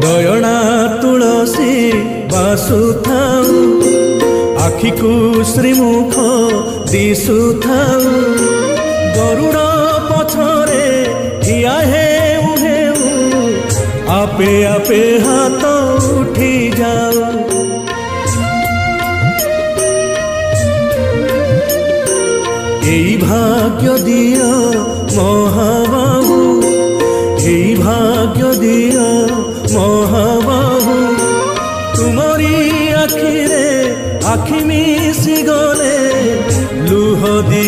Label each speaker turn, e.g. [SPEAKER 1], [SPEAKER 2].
[SPEAKER 1] दयना तुलसी बासुथाऊ आखिकु श्रीमुख दिशुथाऊ गरुड़ पछरे ठिया हेउ हेउ आपे आपे हाथ उठी जाऊ एई भाग्य दियो महाबाहु एई भाग्य दियो महाबाहु तुमरी आखिरे आखि मिसी गले लुह दी